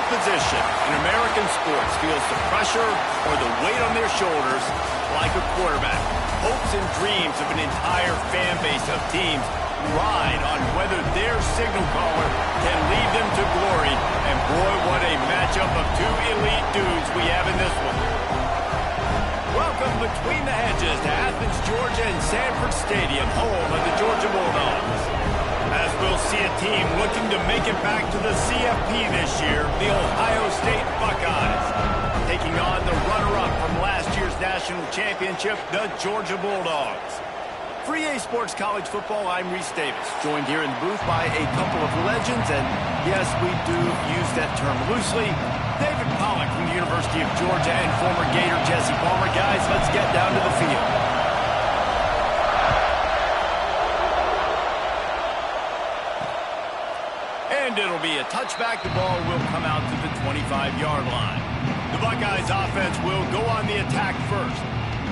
position in American sports feels the pressure or the weight on their shoulders like a quarterback. Hopes and dreams of an entire fan base of teams ride on whether their signal caller can lead them to glory. And boy, what a matchup of two elite dudes we have in this one. Welcome between the hedges to Athens, Georgia and Sanford Stadium, home of the Georgia Bulldogs. As we'll see a team looking to make it back to the CFP this year, the Ohio State Buckeyes, taking on the runner-up from last year's national championship, the Georgia Bulldogs. For EA Sports College Football, I'm Reese Davis, joined here in the booth by a couple of legends, and yes, we do use that term loosely. David Pollack from the University of Georgia and former Gator Jesse Palmer. Guys, let's get down to the field. And it'll be a touchback. The ball will come out to the 25-yard line. The Buckeyes offense will go on the attack first.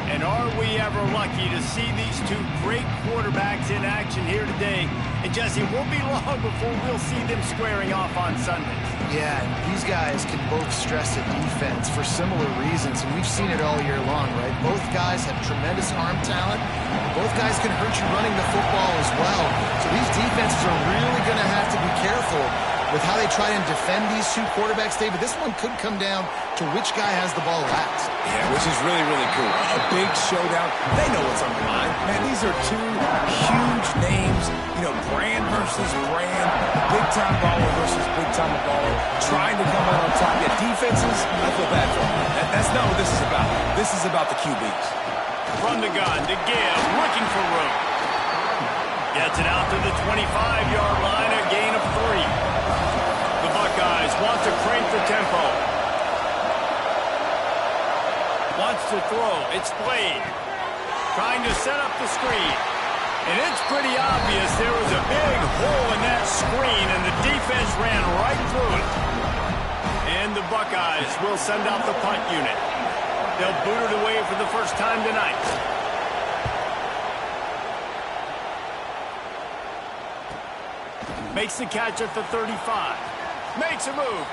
And are we ever lucky to see these two great quarterbacks in action here today? And Jesse, it won't be long before we'll see them squaring off on Sundays. Yeah, these guys can both stress a defense for similar reasons, and we've seen it all year long, right? Both guys have tremendous arm talent. Both guys can hurt you running the football as well. So these defenses are really going to have to be careful with how they try and defend these two quarterbacks, David. This one could come down to which guy has the ball last. Yeah, which is really, really cool. A big showdown. They know what's on the line. Man, these are two huge names. You know, brand versus brand. Big-time baller versus big-time baller. Trying to come out on top. Yeah, defenses, I feel bad for them. That's not what this is about. This is about the QBs. From the gun to give, looking for room. Gets it out to the 25-yard line, a gain of 3. The Buckeyes want to crank the tempo. Wants to throw. It's played. Trying to set up the screen. And it's pretty obvious there was a big hole in that screen, and the defense ran right through it. And the Buckeyes will send out the punt unit. They'll boot it away for the first time tonight. Makes the catch at the 35. Makes a move.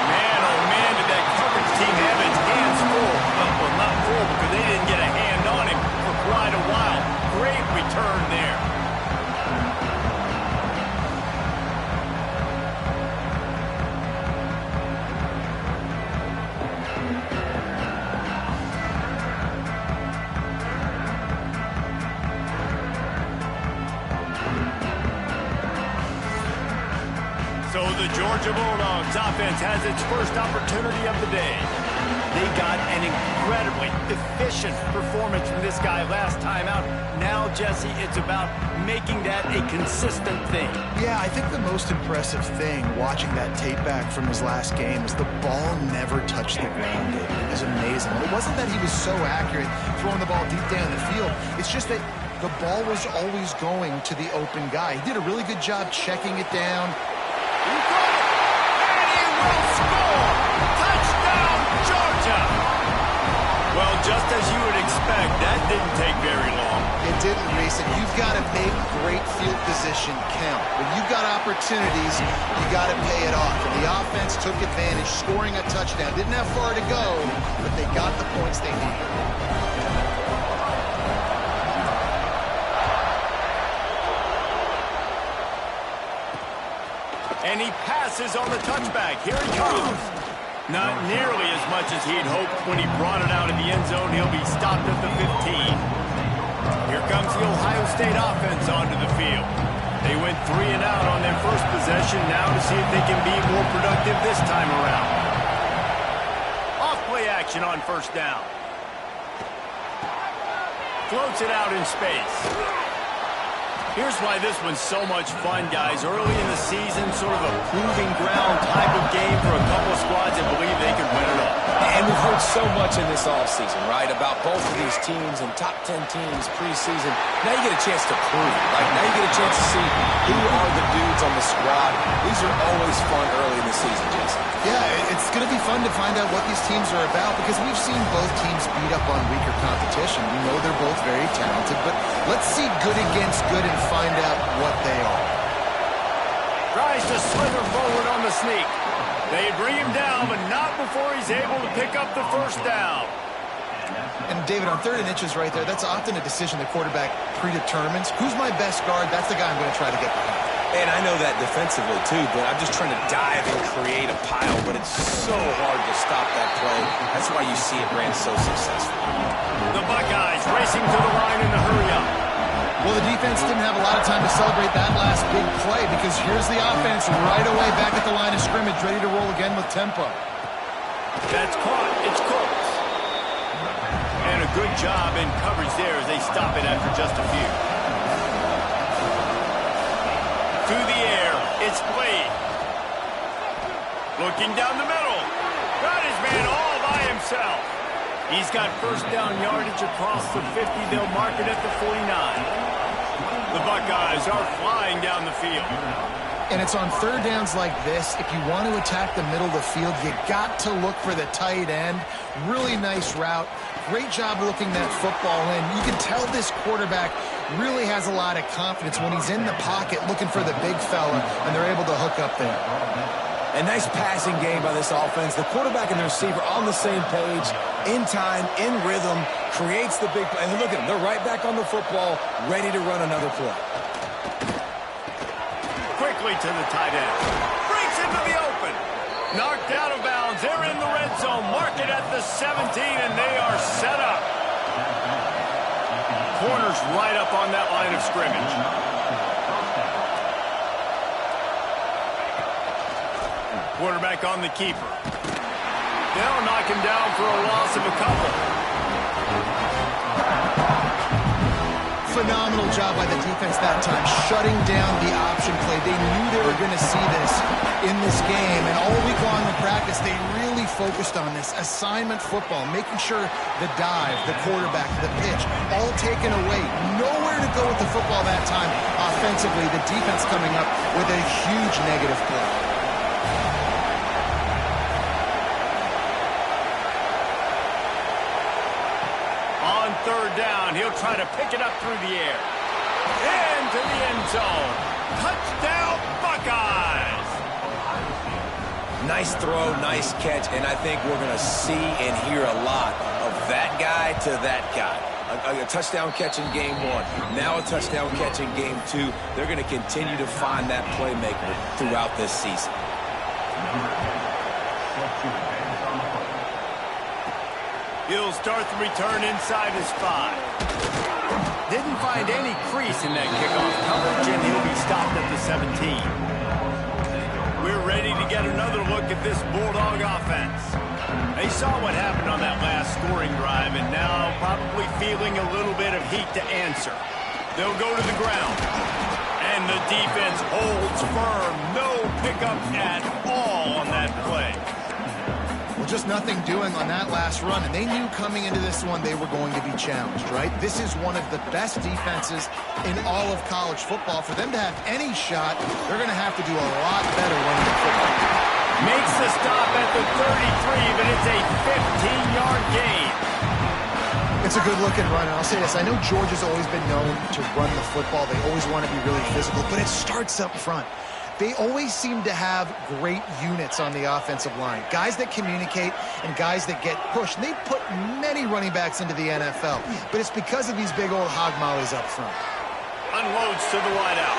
Man, oh man, did that coverage team have its hands full. Well, not full because they didn't get a hand on him for quite a while. Great return there. So the Georgia Bulldogs offense has its first opportunity of the day. They got an incredibly efficient performance from this guy last time out. Now, Jesse, it's about making that a consistent thing. Yeah, I think the most impressive thing watching that tape back from his last game is the ball never touched the ground, David. It was amazing. It wasn't that he was so accurate throwing the ball deep down the field. It's just that the ball was always going to the open guy. He did a really good job checking it down. He got it, and he will score! Touchdown, Georgia! Well, just as you would expect, that didn't take very long. It didn't, Reese, and you've got to make great field position count. When you've got opportunities, you got to pay it off. And the offense took advantage, scoring a touchdown. Didn't have far to go, but they got the points they needed. And he passes on the touchback. Here he comes. Not nearly as much as he'd hoped when he brought it out of the end zone. He'll be stopped at the 15. Here comes the Ohio State offense onto the field. They went 3 and out on their first possession. Now to see if they can be more productive this time around. Off-play action on first down. Floats it out in space. Here's why this one's so much fun, guys. Early in the season, sort of a proving ground type of game for a couple of squads that believe they can win it all. And we've heard so much in this offseason, right, about both of these teams and top 10 teams preseason. Now you get a chance to prove it, right? Now you get a chance to see who are the dudes on the squad. These are always fun early in the season, Jason. Yeah, it's going to be fun to find out what these teams are about because we've seen both teams beat up on weaker competition. We know they're both very talented, but let's see good against good and find out what they are. sneak. They bring him down, but not before he's able to pick up the first down. And David, on 3rd and inches right there, that's often a decision the quarterback predetermines. Who's my best guard? That's the guy I'm going to try to get behind. And I know that defensively, too, but I'm just trying to dive and create a pile, but it's so hard to stop that play. That's why you see it ran so successful. The Buckeyes racing to the line in the hurry-up. Well, the defense didn't have a lot of time to celebrate that last big play because here's the offense right away back at the line of scrimmage, ready to roll again with tempo. That's caught. It's Cooks. And a good job in coverage there as they stop it after just a few. Through the air, it's Blade. Looking down the middle. Got his man all by himself. He's got first down yardage across the 50. They'll mark it at the 49. The Buckeyes are flying down the field. And it's on 3rd downs like this. If you want to attack the middle of the field, you got to look for the tight end. Really nice route. Great job looking that football in. You can tell this quarterback really has a lot of confidence when he's in the pocket looking for the big fella, and they're able to hook up there. A nice passing game by this offense. The quarterback and the receiver on the same page, in time, in rhythm, creates the big play. And look at them. They're right back on the football, ready to run another play. Quickly to the tight end. Breaks into the open. Knocked out of bounds. They're in the red zone. Mark it at the 17, and they are set up. Corners right up on that line of scrimmage. Quarterback on the keeper. They'll knock him down for a loss of a couple. Phenomenal job by the defense that time, shutting down the option play. They knew they were going to see this in this game, and all week long in practice, they really focused on this assignment football, making sure the dive, the quarterback, the pitch, all taken away. Nowhere to go with the football that time offensively. The defense coming up with a huge negative play. On 3rd down, he'll try to pick it up through the air. Into the end zone. Touchdown, Buckeyes! Nice throw, nice catch, and I think we're going to see and hear a lot of that guy to that guy. A touchdown catch in game 1, now a touchdown catch in game 2. They're going to continue to find that playmaker throughout this season. He'll start the return inside his 5. Didn't find any crease in that kickoff coverage, and he'll be stopped at the 17. We're ready to get another look at this Bulldog offense. They saw what happened on that last scoring drive, and now probably feeling a little bit of heat to answer. They'll go to the ground, and the defense holds firm. No pickup at all on that play. Well, just nothing doing on that last run, and they knew coming into this one they were going to be challenged, right? This is one of the best defenses in all of college football. For them to have any shot, they're going to have to do a lot better running the football. Makes the stop at the 33, but it's a 15-yard gain. It's a good-looking run, and I'll say this. I know Georgia's always been known to run the football. They always want to be really physical, but it starts up front. They always seem to have great units on the offensive line. Guys that communicate and guys that get pushed. And they put many running backs into the NFL. But it's because of these big old hog mollies up front. Unloads to the wideout.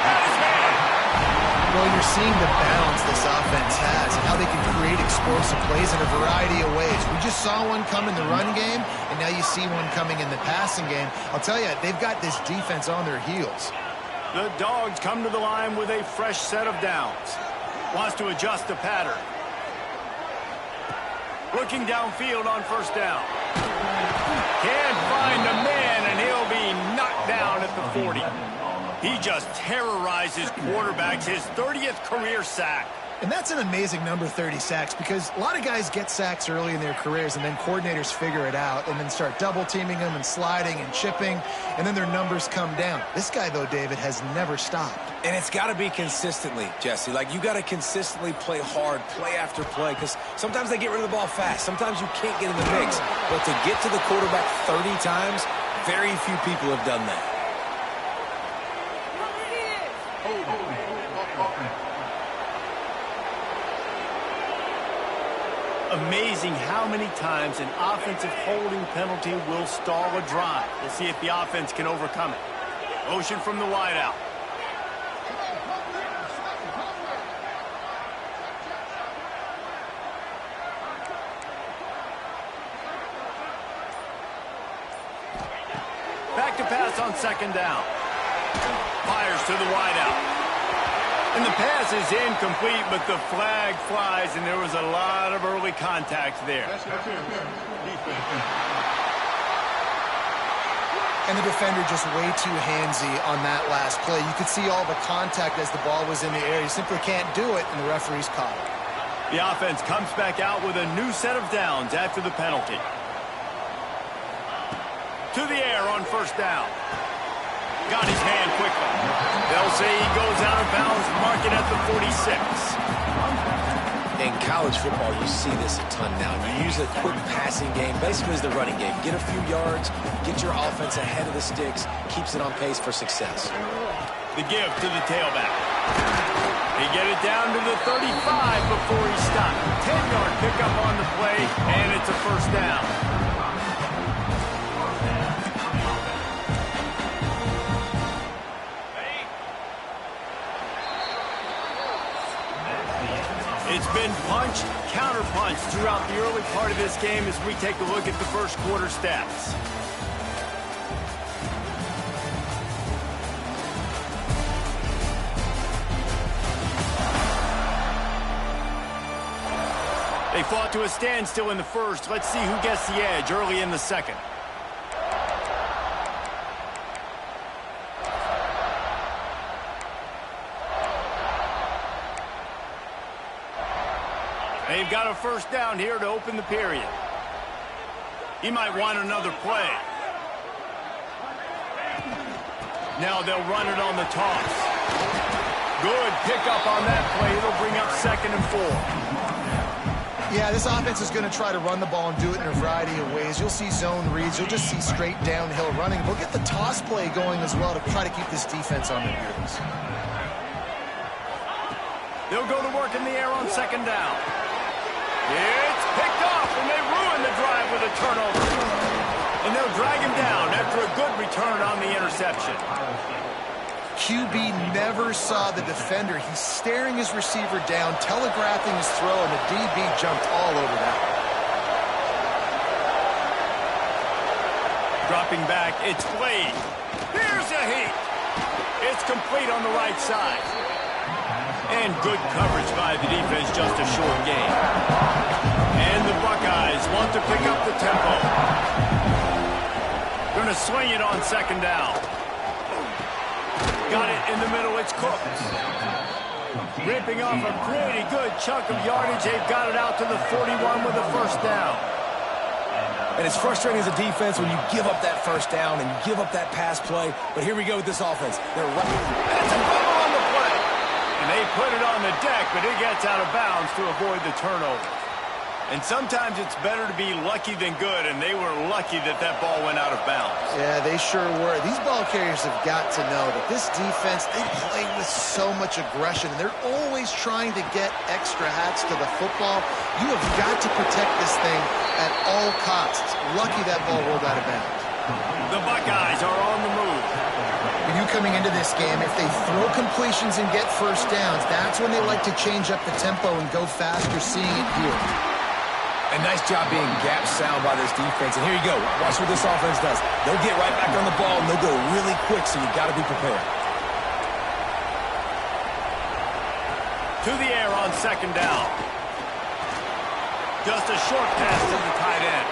Got his man. Well, you're seeing the balance this offense has and how they can create explosive plays in a variety of ways. We just saw one come in the run game, and now you see one coming in the passing game. I'll tell you, they've got this defense on their heels. The Dogs come to the line with a fresh set of downs. Wants to adjust the pattern. Looking downfield on first down. Can't find a man, and he'll be knocked down at the 40. He just terrorizes quarterbacks, his 30th career sack. And that's an amazing number, 30 sacks, because a lot of guys get sacks early in their careers, and then coordinators figure it out and then start double-teaming them and sliding and chipping, and then their numbers come down. This guy, though, David, has never stopped. And it's got to be consistently, Jesse. Like, you got to consistently play hard, play after play, because sometimes they get rid of the ball fast. Sometimes you can't get in the mix. But to get to the quarterback 30 times, very few people have done that. Amazing how many times an offensive holding penalty will stall a drive. We'll see if the offense can overcome it. Motion from the wideout. Back to pass on second down. Fires to the wideout. And the pass is incomplete, but the flag flies, and there was a lot of early contact there. And the defender just way too handsy on that last play. You could see all the contact as the ball was in the air. You simply can't do it, and the referee's caught it. The offense comes back out with a new set of downs after the penalty. To the air on first down. Got his hand quickly. They'll say he goes out of bounds, mark it at the 46. In college football, you see this a ton now. You use a quick passing game, basically as the running game. Get a few yards, get your offense ahead of the sticks, keeps it on pace for success. The give to the tailback. They get it down to the 35 before he stopped. 10-yard pickup on the play, and it's a first down. It's been punch, counter-punch throughout the early part of this game as we take a look at the first quarter stats. They fought to a standstill in the first. Let's see who gets the edge early in the second. They've got a first down here to open the period. He might want another play. Now they'll run it on the toss. Good pickup on that play. It'll bring up 2nd and 4. Yeah, this offense is going to try to run the ball and do it in a variety of ways. You'll see zone reads. You'll just see straight downhill running. We'll get the toss play going as well to try to keep this defense on their heels. They'll go to work in the air on 2nd down. It's picked off, and they ruin the drive with a turnover. And they'll drag him down after a good return on the interception. QB never saw the defender. He's staring his receiver down, telegraphing his throw, and the DB jumped all over that. Dropping back, it's played. Here's a heat. It's complete on the right side. And good coverage by the defense, just a short gain. And the Buckeyes want to pick up the tempo. Going to swing it on 2nd down. Got it in the middle, it's Cooked. Ripping off a pretty good chunk of yardage. They've got it out to the 41 with a first down. And it's frustrating as a defense when you give up that first down and you give up that pass play. But here we go with this offense. They're right. And it's a fumble on the play. And they put it on the deck, but it gets out of bounds to avoid the turnover. And sometimes it's better to be lucky than good, and they were lucky that that ball went out of bounds. Yeah, they sure were. These ball carriers have got to know that this defense, they play with so much aggression, and they're always trying to get extra hats to the football. You have got to protect this thing at all costs. Lucky that ball rolled out of bounds. The Buckeyes are on the move. When you coming into this game, if they throw completions and get first downs, that's when they like to change up the tempo and go faster, seeing it here. A nice job being gap sound by this defense. And here you go. Watch what this offense does. They'll get right back on the ball, and they'll go really quick, so you got to be prepared. To the air on 2nd down. Just a short pass to the tight end.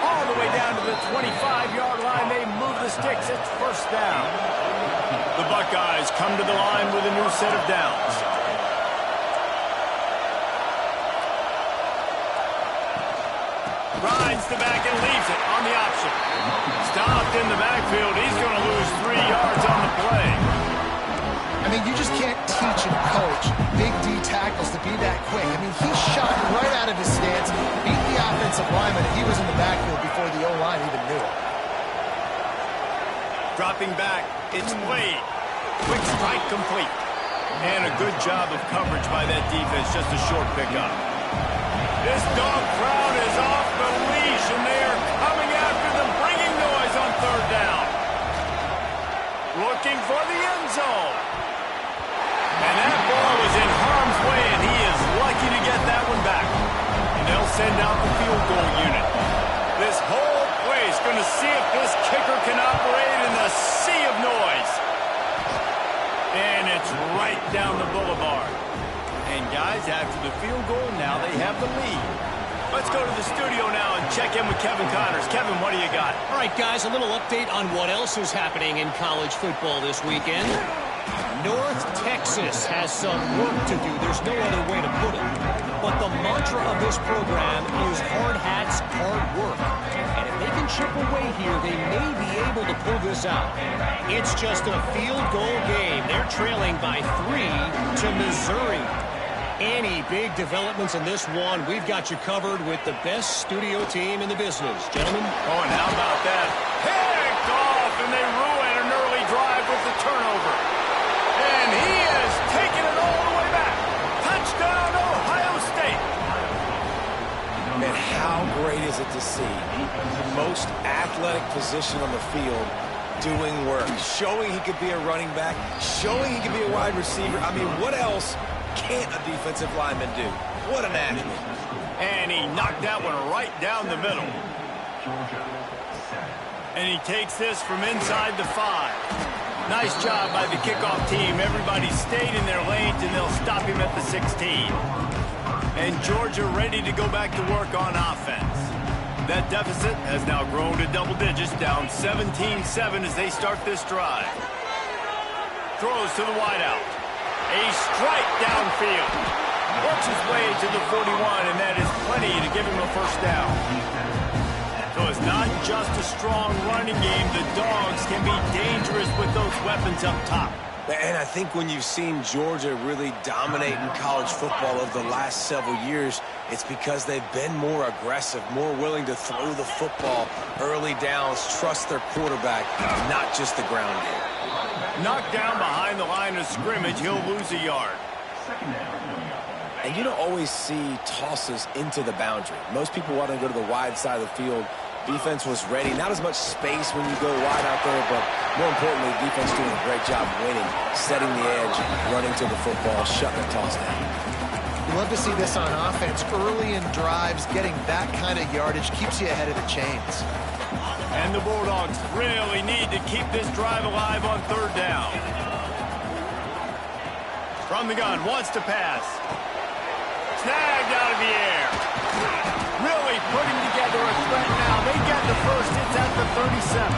All the way down to the 25-yard line. They move the sticks. It's first down. The Buckeyes come to the line with a new set of downs. Rides the back and leaves it on the option. Stopped in the backfield. He's going to lose 3 yards on the play. I mean, you just can't teach and coach big D tackles to be that quick. I mean, he shot right out of his stance, beat the offensive lineman, and he was in the backfield before the O-line even knew it. Dropping back, it's played. Quick strike complete. And a good job of coverage by that defense, just a short pickup. This dog crowd is off the leash, and they are coming after them, bringing noise on third down. Looking for the end zone. And that ball was in harm's way, and he is lucky to get that one back. And they'll send out the field goal unit. This whole place going to see if this kicker can operate in the sea of noise. And it's right down the boulevard. And guys, after the field goal, now they have the lead. Let's go to the studio now and check in with Kevin Connors. Kevin, what do you got? All right, guys, a little update on what else is happening in college football this weekend. North Texas has some work to do. There's no other way to put it. But the mantra of this program is hard hats, hard work. And if they can chip away here, they may be able to pull this out. It's just a field goal game. They're trailing by 3 to Missouri. Any big developments in this one, we've got you covered with the best studio team in the business. Gentlemen? Oh, and how about that? Picked off, and they ruin an early drive with the turnover. And he is taking it all the way back. Touchdown, Ohio State. Man, how great is it to see the most athletic position on the field doing work, showing he could be a running back, showing he could be a wide receiver. I mean, what else can't a defensive lineman do? What an athlete. And he knocked that one right down the middle. And he takes this from inside the 5. Nice job by the kickoff team. Everybody stayed in their lanes, and they'll stop him at the 16. And Georgia ready to go back to work on offense. That deficit has now grown to double digits, down 17-7 as they start this drive. Throws to the wideout. A strike downfield. Works his way to the 41, and that is plenty to give him a first down. So it's not just a strong running game. The Dogs can be dangerous with those weapons up top. And I think when you've seen Georgia really dominate in college football over the last several years, it's because they've been more aggressive, more willing to throw the football early downs, trust their quarterback, not just the ground game. Knocked down behind the line of scrimmage, he'll lose a yard. And you don't always see tosses into the boundary. Most people want to go to the wide side of the field. Defense was ready. Not as much space when you go wide out there, but more importantly, defense doing a great job winning, setting the edge, running to the football, shutting the toss down. You love to see this on offense. Early in drives, getting that kind of yardage keeps you ahead of the chains. And the Bulldogs really need to keep this drive alive on third down. From the gun, wants to pass. Snagged out of the air. Really putting together a threat now. They get the first. It's at the 37.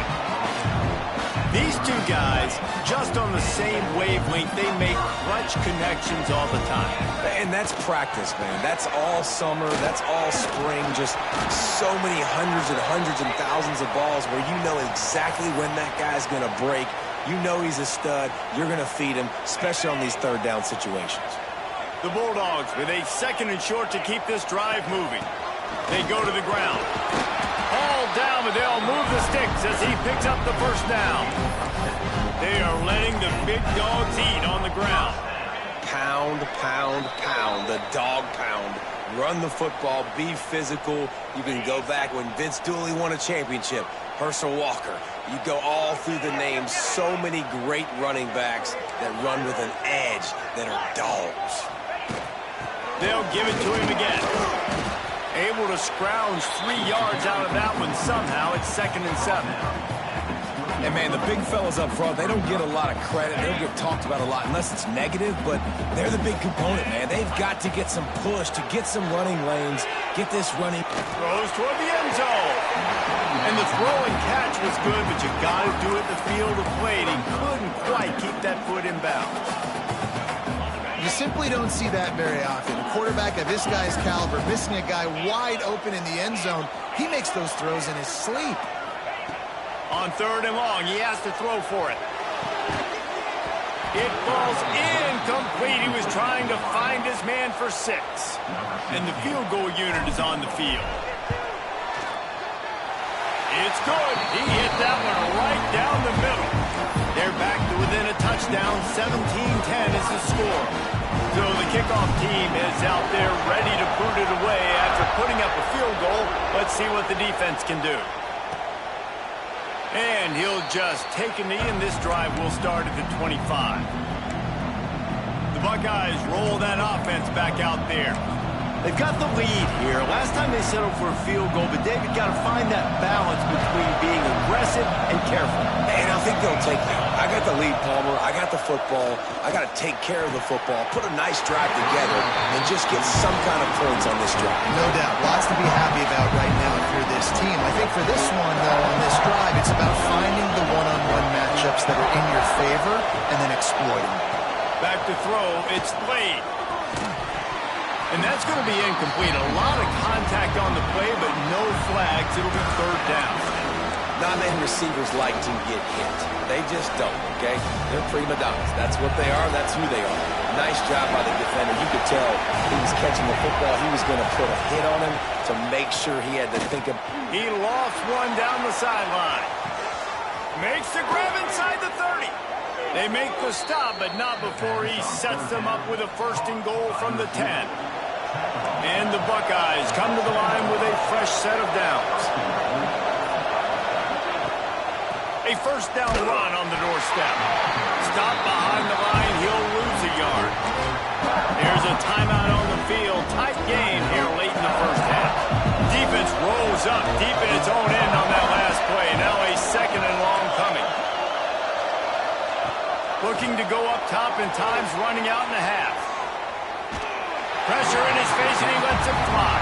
These two guys, just on the same wavelength, they make clutch connections all the time. And that's practice, man. That's all summer. That's all spring. Just so many hundreds and thousands of balls where you know exactly when that guy's going to break. You know he's a stud. You're going to feed him, especially on these third down situations. The Bulldogs with a second and short to keep this drive moving. They go to the ground. All down, but they'll move the sticks as he picks up the first down. They are letting the big dogs eat on the ground. Pound, pound, pound. The dog pound. Run the football. Be physical. You can go back when Vince Dooley won a championship. Herschel Walker. You go all through the names. So many great running backs that run with an edge that are dogs. They'll give it to him again. Able to scrounge 3 yards out of that one somehow. It's 2nd and 7. And, man, the big fellas up front, they don't get a lot of credit. They don't get talked about a lot unless it's negative, but they're the big component, man. They've got to get some push, to get some running lanes, get this running. Throws toward the end zone. And the throw and catch was good, but you got to do it in the field of play. He couldn't quite keep that foot in bounds. You simply don't see that very often. A quarterback of this guy's caliber missing a guy wide open in the end zone. He makes those throws in his sleep. On 3rd and long, he has to throw for it. It falls incomplete. He was trying to find his man for 6. And the field goal unit is on the field. It's good. He hit that one right down the middle. They're back to within a touchdown. 17-10 is the score. So the kickoff team is out there ready to put it away after putting up a field goal. Let's see what the defense can do. And he'll just take a knee, and this drive will start at the 25. The Buckeyes roll that offense back out there. They've got the lead here. Last time they settled for a field goal, but David got to find that balance between being aggressive and careful. And I think they'll take that. I got the lead, Palmer. I got the football. I got to take care of the football, put a nice drive together, and just get some kind of points on this drive. No doubt. Lots to be happy about right now if you're this team. I think for this one, though, on this drive, it's about finding the one-on-one matchups that are in your favor and then exploiting them. Back to throw. It's Slade. And that's going to be incomplete. A lot of contact on the play, but no flags. It'll be third down. Non-man receivers like to get hit. They just don't, okay? They're prima donnas. That's what they are. That's who they are. Nice job by the defender. You could tell he was catching the football. He was going to put a hit on him to make sure he had to think of. He lost one down the sideline. Makes the grab inside the 30. They make the stop, but not before he sets them up with a first and goal from the 10. And the Buckeyes come to the line with a fresh set of downs. A first down run on the doorstep. Stop behind the line. He'll lose a yard. There's a timeout on the field. Tight game here late in the first half. Defense rolls up deep in its own end on that last play. Now a second and long coming. Looking to go up top, and time's running out in a half. Pressure in his face, and he lets it fly.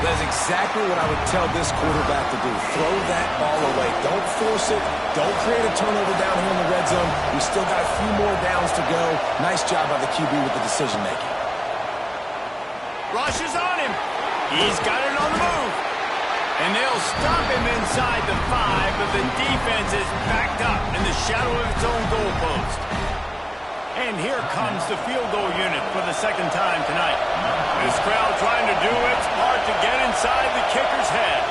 That's exactly what I would tell this quarterback to do. Throw that ball away. Don't force it. Don't create a turnover down here in the red zone. We still got a few more downs to go. Nice job by the QB with the decision-making. Rush is on him. He's got it on the move. And they'll stop him inside the 5, but the defense is backed up in the shadow of its own goalpost. And here comes the field goal unit for the second time tonight. This crowd trying to do its part to get inside the kicker's head.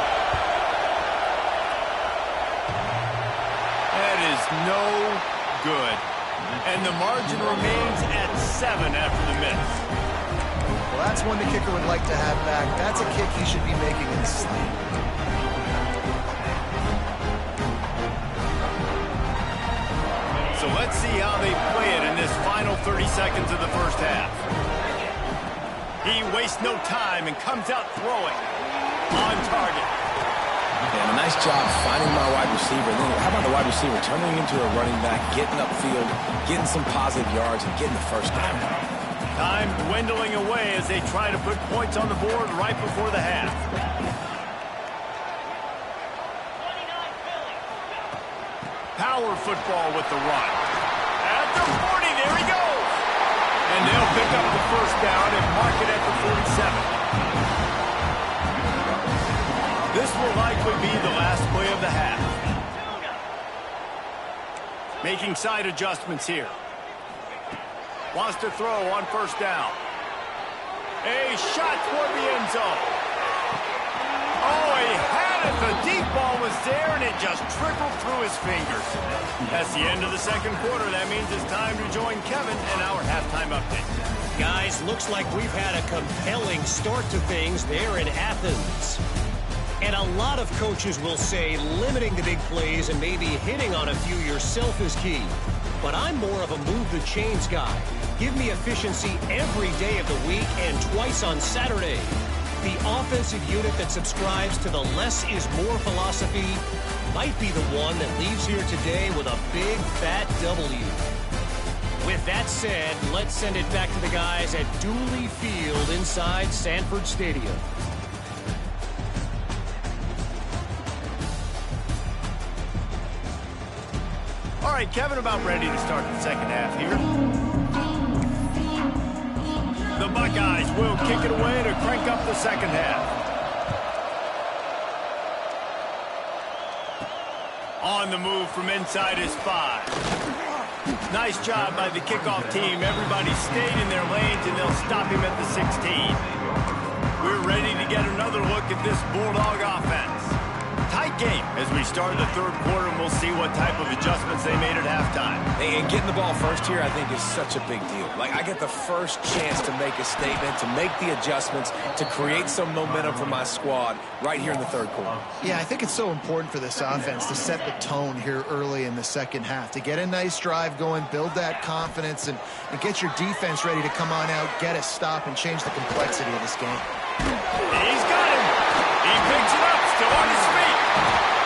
That is no good. And the margin remains at 7 after the miss. Well, that's one the kicker would like to have back. That's a kick he should be making in sleep. So let's see how they play it in this final 30 seconds of the first half. He wastes no time and comes out throwing. On target. And a nice job finding my wide receiver. And then how about the wide receiver turning into a running back, getting upfield, getting some positive yards, and getting the first down. Time dwindling away as they try to put points on the board right before the half. Power football with the run. At the 40, there he goes. And they'll pick up the first down and mark it at the 47. This will likely be the last play of the half. Making side adjustments here. Wants to throw on first down. A shot toward the end zone. Oh, he had it. The deep ball was there, and it just trickled through his fingers. That's the end of the second quarter. That means it's time to join Kevin in our halftime update. Guys, looks like we've had a compelling start to things there in Athens. And a lot of coaches will say limiting the big plays and maybe hitting on a few yourself is key. But I'm more of a move the chains guy. Give me efficiency every day of the week and twice on Saturday. The offensive unit that subscribes to the less is more philosophy might be the one that leaves here today with a big fat W. With that said, let's send it back to the guys at Dooley Field inside Sanford Stadium. All right, Kevin, about ready to start the second half here. The Buckeyes will kick it away to crank up the second half. On the move from inside his 5. Nice job by the kickoff team. Everybody stayed in their lanes, and they'll stop him at the 16. We're ready to get another look at this Bulldog offense. tight game as we start the third quarter, and we'll see what type of adjustments they made at halftime. And getting the ball first here, I think, is such a big deal. Like, I get the first chance to make a statement, to make the adjustments, to create some momentum for my squad right here in the third quarter. Yeah, I think it's so important for this offense to set the tone here early in the second half, to get a nice drive going, build that confidence, and get your defense ready to come on out, get a stop, and change the complexity of this game. He's got him. He picks it up, still on his feet.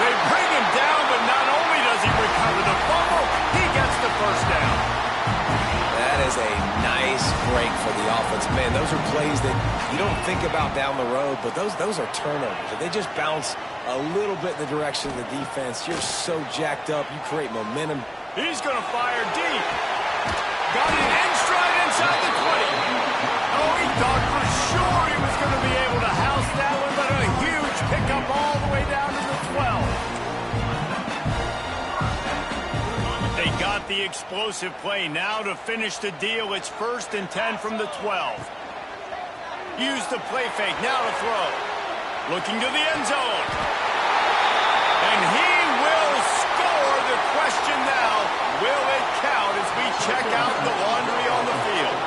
They bring him down, but not only does he recover the fumble, he gets the first down. That is a nice break for the offense. Man, those are plays that you don't think about down the road, but those are turnovers. If they just bounce a little bit in the direction of the defense, you're so jacked up, you create momentum. He's going to fire deep. Got it in stride inside the 20. Oh, he thought for sure he was going to be able to house that one, but a huge pickup all the way down to the 12. They got the explosive play now to finish the deal. It's 1st and 10 from the 12. Use the play fake now to throw. Looking to the end zone. And he will score. The question now, will it count as we check out the laundry on the field?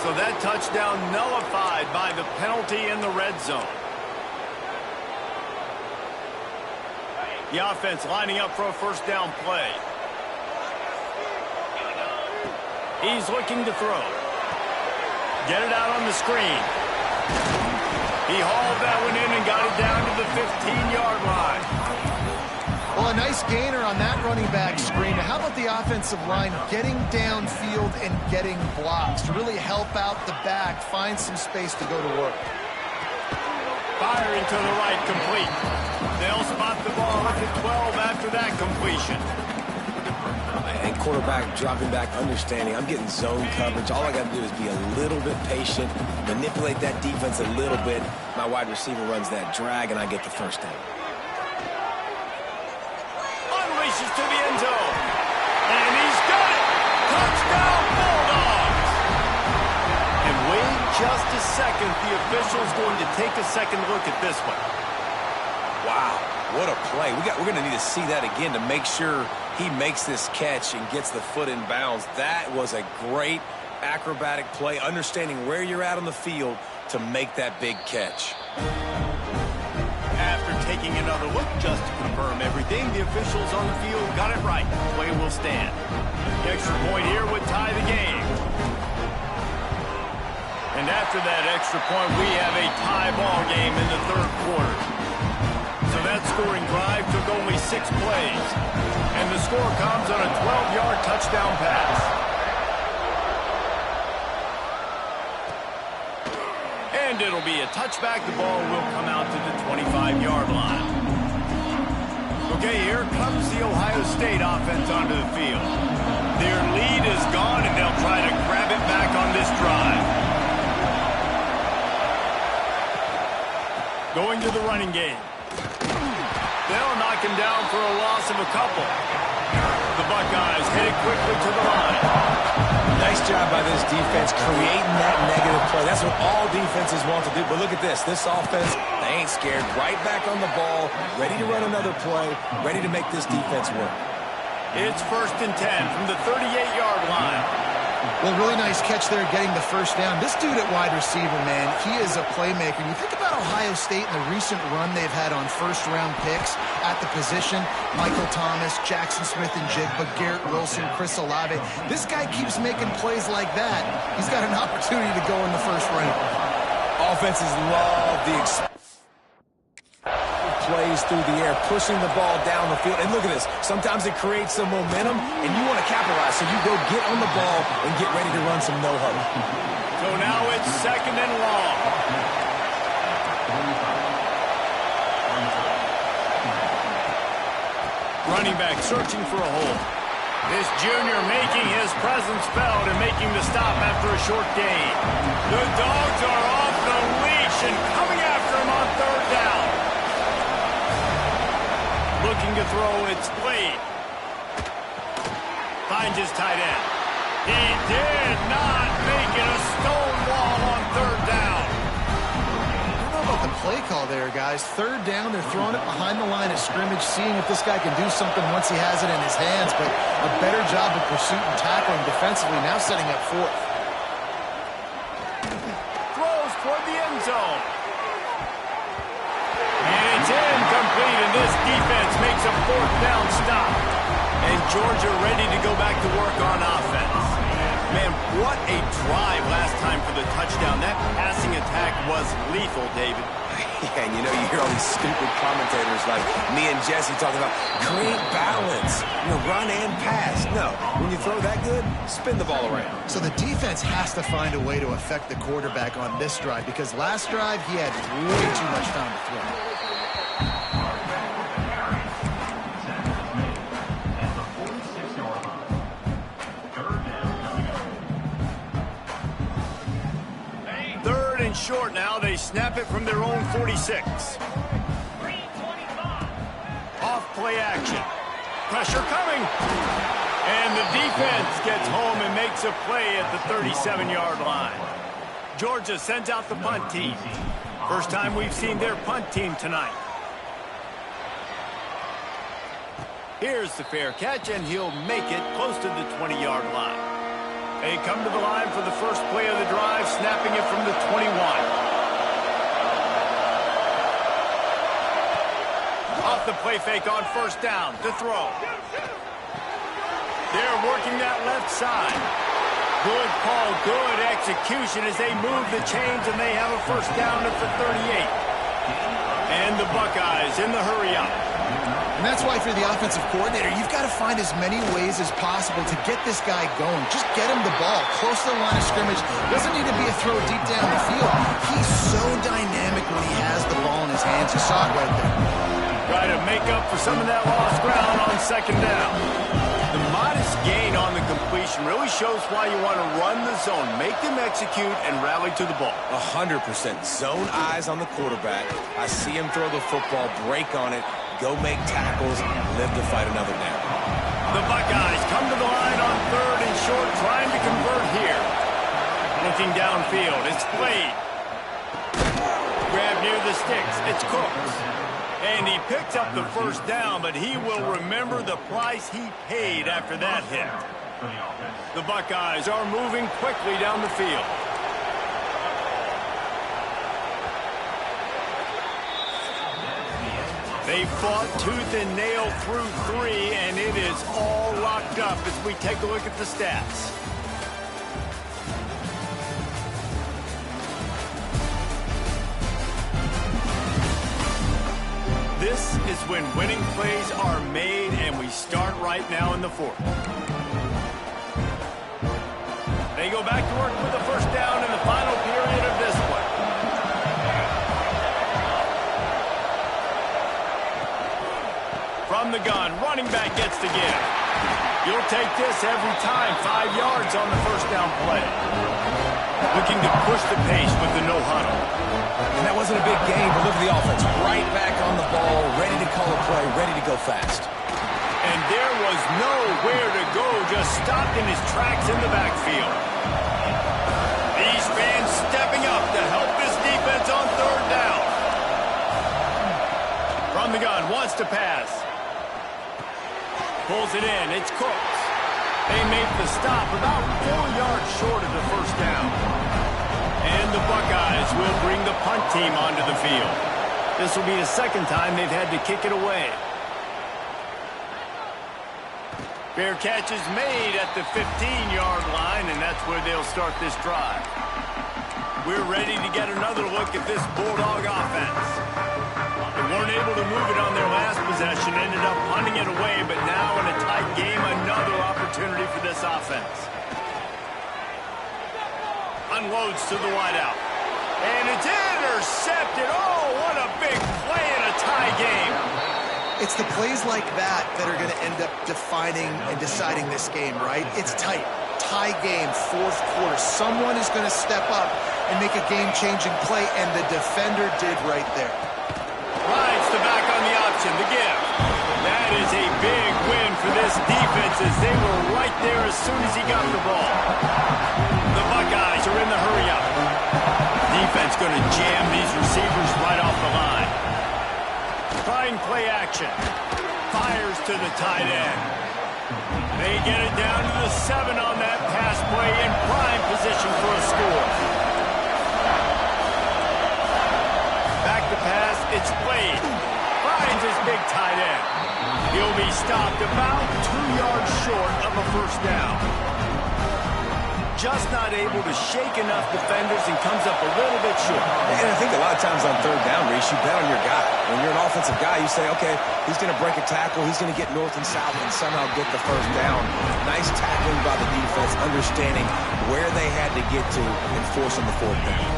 So that touchdown nullified by the penalty in the red zone. The offense lining up for a first down play. He's looking to throw. Get it out on the screen. He hauled that one in and got it down to the 15-yard line. Well, a nice gainer on that running back screen. How about the offensive line getting downfield and getting blocks to really help out the back, find some space to go to work? Firing to the right, complete. They'll spot the ball at the 12 after that completion. And quarterback dropping back, understanding I'm getting zone coverage. All I got to do is be a little bit patient, manipulate that defense a little bit. My wide receiver runs that drag, and I get the first down. Unleashes to the end zone. And he's got it. Touchdown, Bulldogs. And wait just a second. The official's going to take a second look at this one. Wow, what a play. We're going to need to see that again to make sure he makes this catch and gets the foot in bounds. That was a great acrobatic play, understanding where you're at on the field to make that big catch. After taking another look just to confirm everything, the officials on the field got it right. Play will stand. The extra point here would tie the game. And after that extra point, we have a tie ball game in the third quarter. So that scoring drive took only 6 plays. And the score comes on a 12-yard touchdown pass. And it'll be a touchback. The ball will come out to the 25-yard line. Okay, here comes the Ohio State offense onto the field. Their lead is gone, and they'll try to grab it back on this drive. Going to the running game. They'll knock him down for a loss of a couple. The Buckeyes headed quickly to the line. Nice job by this defense creating that negative play. That's what all defenses want to do. But look at this. This offense, they ain't scared. Right back on the ball, ready to run another play, ready to make this defense work. It's 1st and 10 from the 38-yard line. Well, really nice catch there getting the first down. This dude at wide receiver, man, he is a playmaker. You think about Ohio State and the recent run they've had on first-round picks at the position. Michael Thomas, Jackson Smith-Njigba, Garrett Wilson, Chris Olave. This guy keeps making plays like that. He's got an opportunity to go in the first round. Offenses love the plays through the air, pushing the ball down the field. And look at this. Sometimes it creates some momentum, and you want to capitalize. So you go get on the ball and get ready to run some no-huddle. So now it's 2nd and long. Running back searching for a hole. This junior making his presence felt and making the stop after a short gain. The Dogs are off the leash and coming after him on 3rd down. Looking to throw, it's Blade. Finds his tight end. He did not make it. A stone wall on 3rd down. I don't know about the play call there, guys. Third down, they're throwing it behind the line of scrimmage, seeing if this guy can do something once he has it in his hands, but a better job of pursuit and tackling defensively, now setting up fourth. Throws toward the end zone. And it's incomplete, and this defense makes a fourth down stop. And Georgia ready to go back to work on offense. Man, what a drive last time for the touchdown. That passing attack was lethal, David. Yeah, and you know, you hear all these stupid commentators like me and Jesse talking about create balance, run and pass. No, when you throw that good, spin the ball around. So the defense has to find a way to affect the quarterback on this drive, because last drive he had way too much time to throw. Short now, they snap it from their own 46. Off play action. Pressure coming. And the defense gets home and makes a play at the 37-yard line. Georgia sends out the punt team. First time we've seen their punt team tonight. Here's the fair catch, and he'll make it close to the 20-yard line. They come to the line for the first play of the drive, snapping it from the 21. Off the play fake on first down to throw. They're working that left side. Good call, good execution as they move the chains, and they have a first down at the 38. And the Buckeyes in the hurry-up. And that's why, for the offensive coordinator, you've got to find as many ways as possible to get this guy going. Just get him the ball close to the line of scrimmage. Doesn't need to be a throw deep down the field. He's so dynamic when he has the ball in his hands. You saw it right there. Try to make up for some of that lost ground on second down. The modest gain on the completion really shows why you want to run the zone, make them execute, and rally to the ball. 100% zone eyes on the quarterback. I see him throw the football, break on it, go make tackles, live to fight another down. The Buckeyes come to the line on third and short, trying to convert here. Looking downfield, it's played. Grab near the sticks, it's Cooks. And he picks up the first down, but he will remember the price he paid after that hit. The Buckeyes are moving quickly down the field. They fought tooth and nail through three, and it is all locked up as we take a look at the stats. This is when winning plays are made, and we start right now in the fourth. They go back to work with the first down in the final period of this one. From the gun, running back gets to give. You'll take this every time. 5 yards on the first down play. Looking to push the pace with the no huddle. And that wasn't a big game, but look at the offense. Right back on the ball, ready to call a play, ready to go fast. And there was nowhere to go, just stopped in his tracks in the backfield. These fans stepping up to help this defense on third down. From the gun, wants to pass. Pulls it in, it's Cooks. They make the stop about 4 yards short of the first down. And the Buckeyes will bring the punt team onto the field. This will be the second time they've had to kick it away. Fair catch is made at the 15-yard line, and that's where they'll start this drive. We're ready to get another look at this Bulldog offense. They weren't able to move it on their last possession, ended up punting it away, but now in a tight game, another opportunity for this offense. Unloads to the wideout. And it's intercepted. Oh, what a big play in a tie game. It's the plays like that that are going to end up defining and deciding this game, right? It's tight. Tie game, fourth quarter. Someone is going to step up and make a game-changing play, and the defender did right there. Rides the back on the option, the give. That is a big win for this defense as they were right there as soon as he got the ball. The Buckeyes are in the hurry-up. The defense going to jam these receivers right off the line. Trying play action. Fires to the tight end. They get it down to the 7 on that pass play in prime position for a score. Back to pass, it's Blade. Finds his big tight end. He'll be stopped about 2 yards short of a first down. Just not able to shake enough defenders and comes up a little bit short. And I think a lot of times on third down, Reese, you bet on your guy. When you're an offensive guy, you say, okay, he's going to break a tackle, he's going to get north and south and somehow get the first down. Nice tackling by the defense, understanding where they had to get to and forcing the fourth down.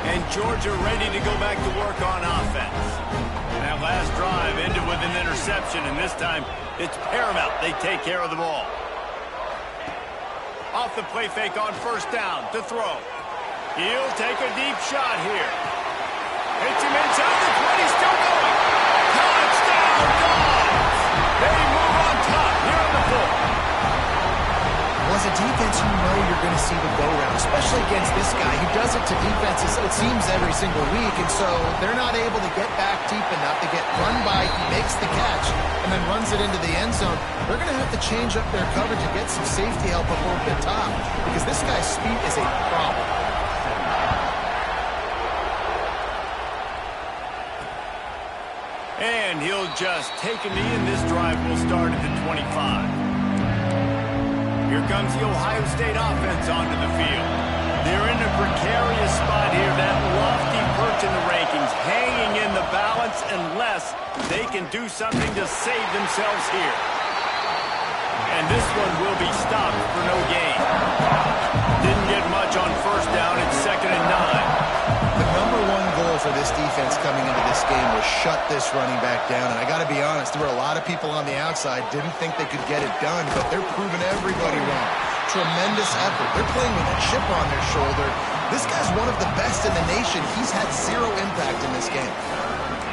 And Georgia ready to go back to work on offense. That last drive ended with an interception, and this time it's paramount they take care of the ball. Off the play fake on first down to throw. He'll take a deep shot here. Hits him inside the 20, still going. Touchdown, Dogs! They move on top here on the floor. Well, as a defense, you know you're going to see the go-round, especially against this guy. He does it to defenses, it seems, every single week, and so they're not able to get back deep enough to get run by. He makes the catch and then runs it into the end zone. They're going to have to change up their coverage and get some safety help up over the top because this guy's speed is a problem. And he'll just take a knee, and this drive will start at the 25. Here comes the Ohio State offense onto the field. They're in a precarious spot here, that lofty perch in the rankings, hanging in the balance unless they can do something to save themselves here. And this one will be stopped for no gain. Didn't get much on first down. It's 2nd and 9. The number one goal for this defense coming into this game was shut this running back down. And I got to be honest, there were a lot of people on the outside didn't think they could get it done, but they're proving everybody wrong. Tremendous effort. They're playing with a chip on their shoulder. This guy's one of the best in the nation. He's had zero impact in this game.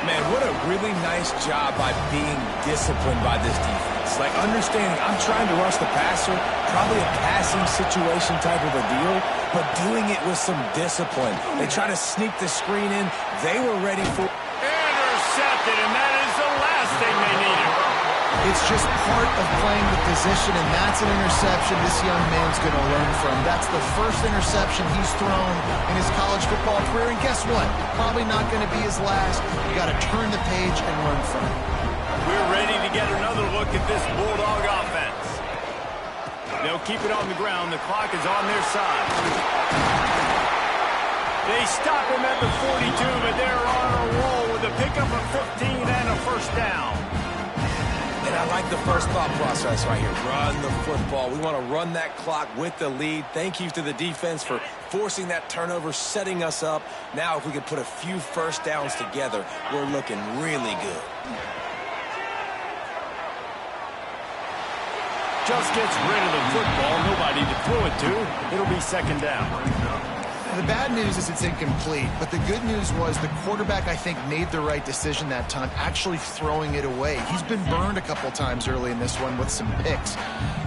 Man, what a really nice job by being disciplined by this defense. Like understanding I'm trying to rush the passer, probably a passing situation type of a deal, but doing it with some discipline. They try to sneak the screen in. They were ready for... Intercepted, and that is the last thing they needed. It's just part of playing the position, and that's an interception this young man's going to learn from. That's the first interception he's thrown in his college football career, and guess what? Probably not going to be his last. You got to turn the page and learn from it. We're ready to get another look at this Bulldog offense. They'll keep it on the ground. The clock is on their side. They stop him at the 42, but they're on a roll with a pickup of 15 and a first down. And I like the first thought process right here. Run the football. We want to run that clock with the lead. Thank you to the defense for forcing that turnover, setting us up. Now if we could put a few first downs together, we're looking really good. Just gets rid of the football. Nobody to throw it to. It'll be 2nd down. The bad news is it's incomplete, but the good news was the quarterback, I think, made the right decision that time, actually throwing it away. He's been burned a couple times early in this one with some picks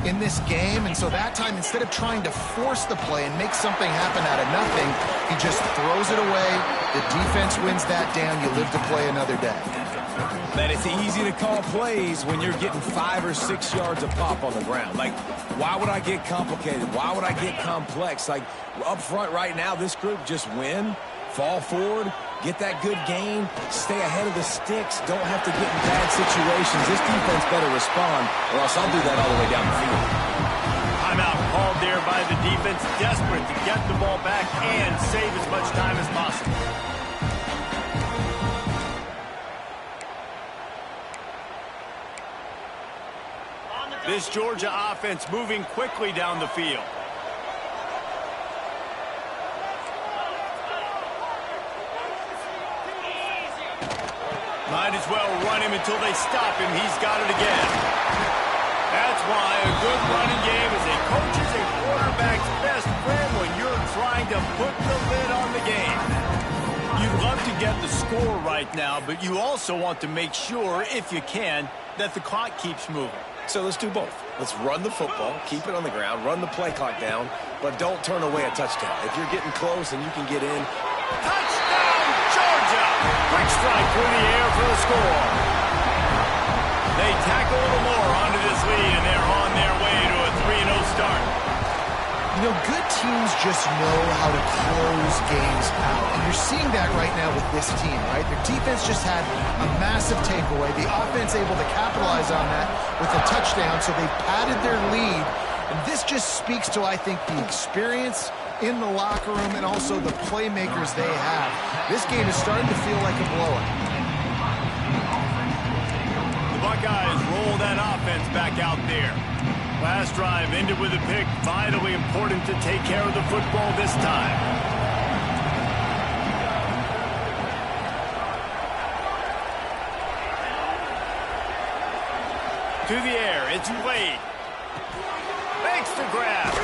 in this game, and so that time, instead of trying to force the play and make something happen out of nothing, he just throws it away. The defense wins that down. You live to play another day. Man, it's easy to call plays when you're getting 5 or 6 yards of pop on the ground. Like, why would I get complicated? Why would I get complex? Like, up front right now, this group just win, fall forward, get that good gain, stay ahead of the sticks, don't have to get in bad situations. This defense better respond, or else I'll do that all the way down the field. Timeout called there by the defense, desperate to get the ball back and save as much time as possible. This Georgia offense moving quickly down the field. Might as well run him until they stop him. He's got it again. That's why a good running game is a coach's and quarterback's best friend when you're trying to put the lid on the game. You'd love to get the score right now, but you also want to make sure, if you can, that the clock keeps moving. So let's do both. Let's run the football, keep it on the ground, run the play clock down, but don't turn away a touchdown. If you're getting close and you can get in, Touchdown, Georgia! Quick strike through the air for the score. They tack a little more onto this lead, and they're on their way to a 3-0 start. You know, good teams just know how to close games out. And you're seeing that right now with this team, right? Their defense just had a massive takeaway. The offense able to capitalize on that with a touchdown, so they padded their lead. And this just speaks to, I think, the experience in the locker room and also the playmakers they have. This game is starting to feel like a blowout. The Buckeyes roll that offense back out there. Last drive ended with a pick. Vitally important to take care of the football this time. To the air, it's Wade. Makes the grab.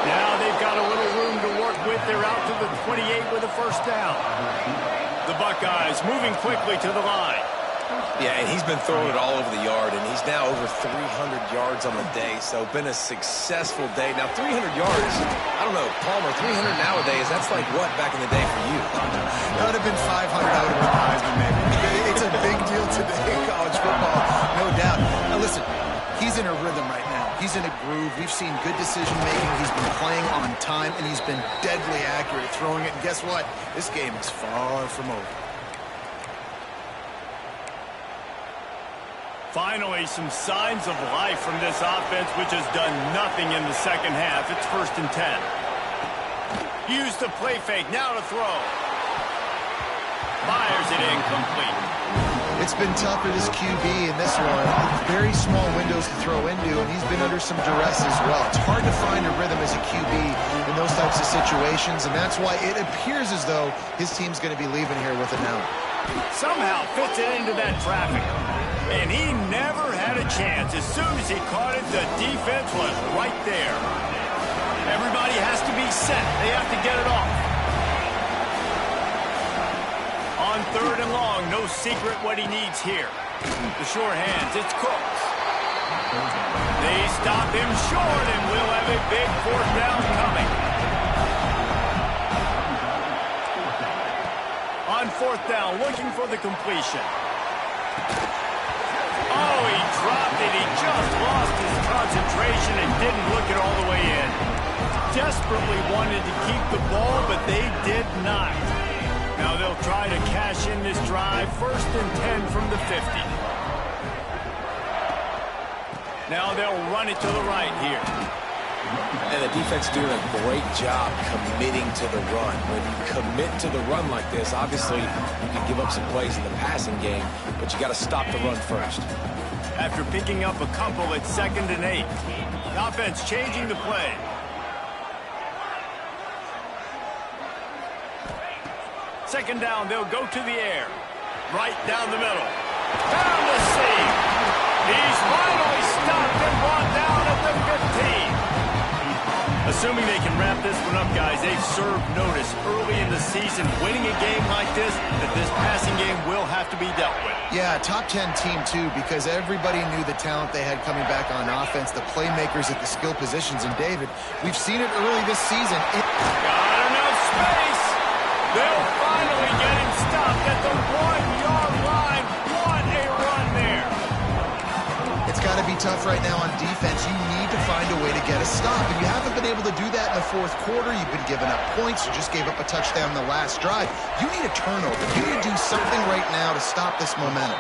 Now they've got a little room to work with. They're out to the 28 with a first down. The Buckeyes moving quickly to the line. Yeah, and he's been throwing it all over the yard, and he's now over 300 yards on the day, so been a successful day. Now, 300 yards, I don't know, Palmer, 300 nowadays, that's like what back in the day for you? That would have been 500 out of Heisman, maybe. It's a big deal today in college football, no doubt. Now, listen, he's in a rhythm right now. He's in a groove. We've seen good decision-making. He's been playing on time, and he's been deadly accurate throwing it. And guess what? This game is far from over. Finally, some signs of life from this offense, which has done nothing in the second half. It's 1st and 10. Use the play fake. Now to throw. Fires it incomplete. It's been tough for this QB in this one. Very small windows to throw into, and he's been under some duress as well. It's hard to find a rhythm as a QB in those types of situations, and that's why it appears as though his team's going to be leaving here with it now. Somehow fits it into that traffic. And he never had a chance. As soon as he caught it, the defense was right there. Everybody has to be set. They have to get it off. On 3rd and long, no secret what he needs here. The sure hands, it's Cooks. They stop him short, and we'll have a big 4th down coming. On 4th down, looking for the completion. Oh, he dropped it. He just lost his concentration and didn't look it all the way in. Desperately wanted to keep the ball, but they did not. Now they'll try to cash in this drive. 1st and 10 from the 50. Now they'll run it to the right here. And the defense doing a great job committing to the run. When you commit to the run like this, obviously you can give up some plays in the passing game, but you got to stop the run first. After picking up a couple at 2nd and 8. The offense changing the play. Second down, they'll go to the air. Right down the middle. Found the seam. He's finally stopped and brought down at the 15. Assuming they can wrap this one up, guys, they've served notice early in the season. Winning a game like this, that this passing game will have to be dealt with. Yeah, top 10 team, too, because everybody knew the talent they had coming back on offense, the playmakers at the skill positions. And, David, we've seen it early this season. Got enough space. They'll finally get him stopped at the 1-yard line. What a run there. It's got to be tough right now on defense. You need to find a way to get a stop. And you haven't been able to do that in the 4th quarter. You've been giving up points. You just gave up a touchdown in the last drive. You need a turnover. You need to do something right now to stop this momentum.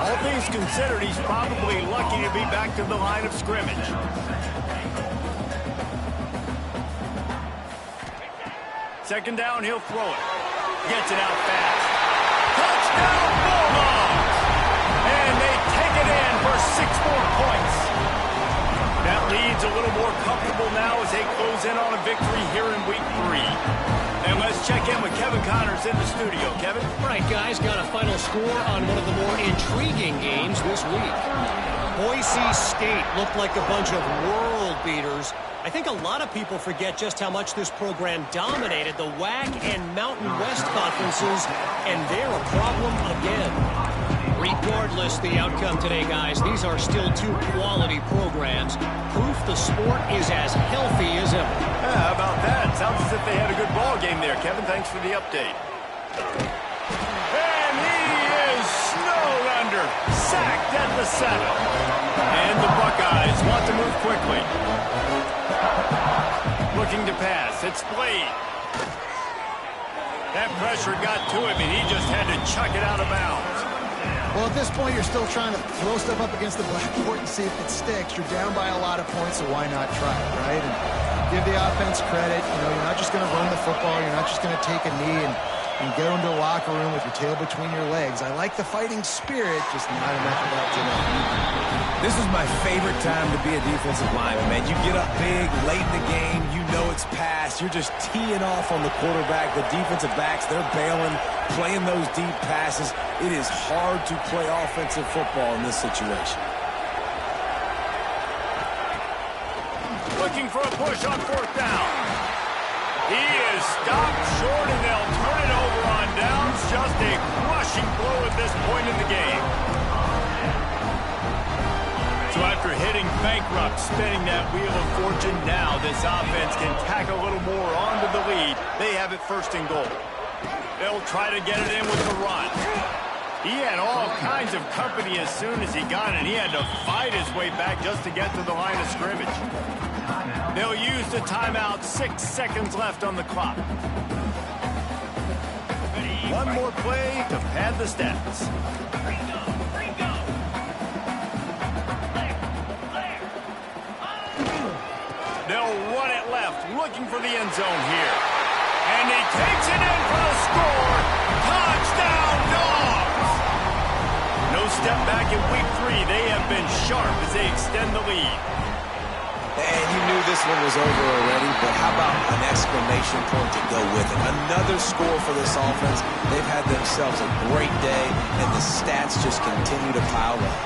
All things considered, he's probably lucky to be back to the line of scrimmage. Second down, he'll throw it. Gets it out fast. Touchdown, Bulldogs! And they take it in for 6 more points. That lead's a little more comfortable now as they close in on a victory here in Week 3. And let's check in with Kevin Connors in the studio. Kevin? All right, guys, got a final score on one of the more intriguing games this week. Boise State looked like a bunch of world beaters. I think a lot of people forget just how much this program dominated the WAC and Mountain West conferences, and they're a problem again. Regardless the outcome today, guys, these are still two quality programs. Proof the sport is as healthy as ever. Yeah, how about that? Sounds as if they had a good ball game there, Kevin. Thanks for the update. And he is snowed under. Sacked at the 7. And the Buckeyes want to move quickly. Looking to pass. It's Blade. That pressure got to him, and he just had to chuck it out of bounds. Well, at this point, you're still trying to throw stuff up against the blackboard and see if it sticks. You're down by a lot of points, so why not try it, right? And give the offense credit. You know, you're not just going to run the football. You're not just going to take a knee and go into the locker room with your tail between your legs. I like the fighting spirit, just not enough of that today. This is my favorite time to be a defensive lineman, man. You get up big, late in the game, you know it's past. You're just teeing off on the quarterback. The defensive backs, they're bailing, playing those deep passes. It is hard to play offensive football in this situation. Looking for a push on 4th down. He is stopped short, and they'll turn it over on downs. Just a crushing blow at this point in the game. So after hitting bankrupt, spinning that wheel of fortune, now this offense can tack a little more onto the lead. They have it 1st and goal. They'll try to get it in with the run. He had all kinds of company as soon as he got it. He had to fight his way back just to get to the line of scrimmage. They'll use the timeout. 6 seconds left on the clock. One more play to pad the stats. They'll run it left, looking for the end zone here. And he takes it in for the score. Touchdown, Dogs! No step back in week 3. They have been sharp as they extend the lead. And you knew this one was over already, but how about an exclamation point to go with it? Another score for this offense. They've had themselves a great day, and the stats just continue to pile up.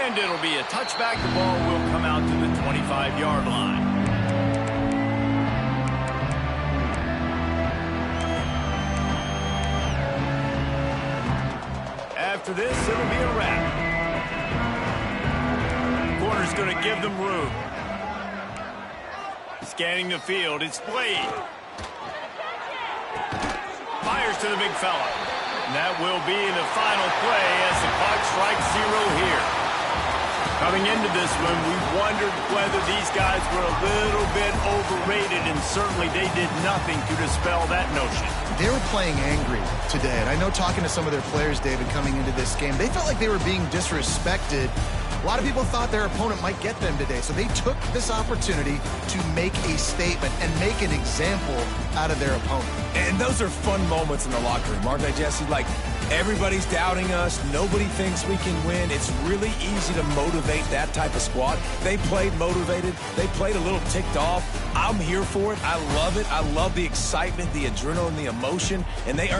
And it'll be a touchback. The ball will come out to the 25-yard line. After this, it'll be a wrap. Corner's going to give them room. Scanning the field, it's Blade. Fires to the big fella. And that will be the final play as the clock strikes 0 here. Coming into this one, we wondered whether these guys were a little bit overrated, and certainly they did nothing to dispel that notion. They were playing angry today, and I know talking to some of their players, David, coming into this game, they felt like they were being disrespected. A lot of people thought their opponent might get them today, so they took this opportunity to make a statement and make an example out of their opponent. And those are fun moments in the locker room, aren't they, Jesse? Like, everybody's doubting us. Nobody thinks we can win. It's really easy to motivate that type of squad. They played motivated. They played a little ticked off. I'm here for it. I love it. I love the excitement, the adrenaline, the emotion, and they are